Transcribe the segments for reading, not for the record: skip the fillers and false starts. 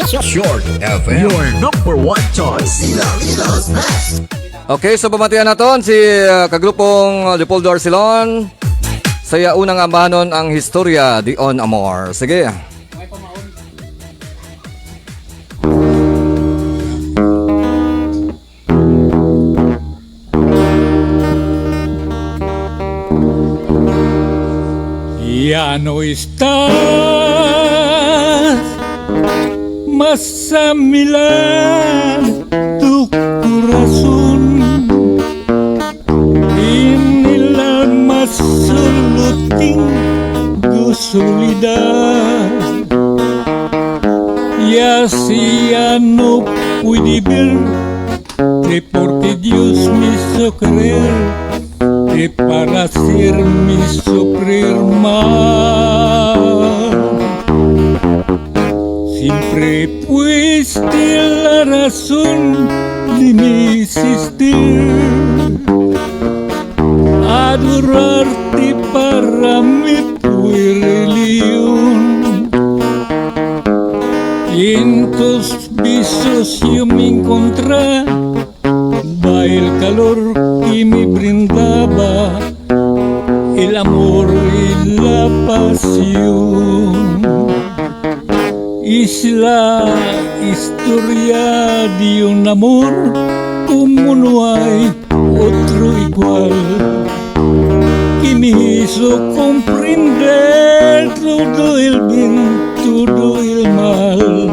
Short FM, your number one choice. Okay, so pamatihan naton si kagrupong Leopoldo Arcilon. Saya unang ambahanon ang Historia di On Amor. Sige. Ya no estás más a mi lado, tu corazón en el alma solo tengo soledad. Y así ya no pude verte porque Dios me hizo creer que para hacerme sufrir más siempre fuiste la razón de mi existir. Adorarte para mí fue religión y en tus besos yo me encontré el calor que me brindaba el amor y la pasión. Es la historia de un amor como no hay otro igual, que me hizo comprender todo el bien, todo el mal,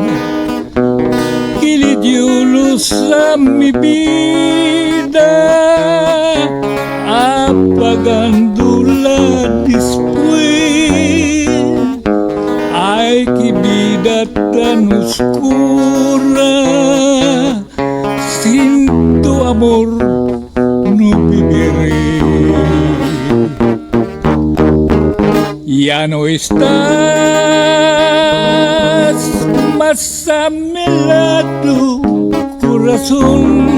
que le dio luz a mi vida, apagándola después. Ay, qué vida tan oscura, sin tu amor no viviré. Ya no estás más a mi lado, corazón.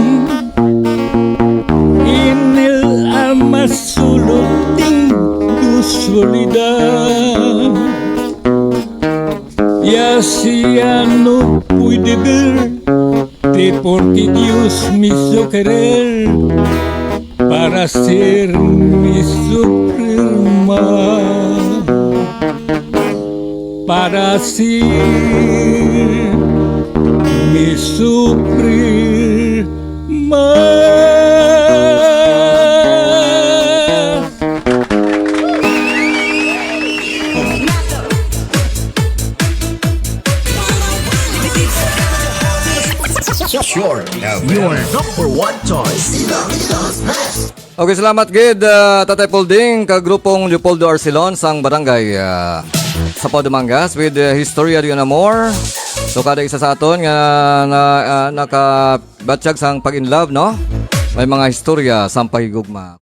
En el alma solo tengo soledad. Y así ya no pude verte porque Dios me hizo querer para hacerme sufrir más, para hacerme sufrir más. Short FM, your number one choice. Okay, salamat gid Tatay Polding kagrupong Leopoldo Arcilon sang barangay sa Padumangas with Historia di On Amor. So kada isa sa aton nga nakabatsyag sang pag-in love, no? May mga istorya sang pahigugma.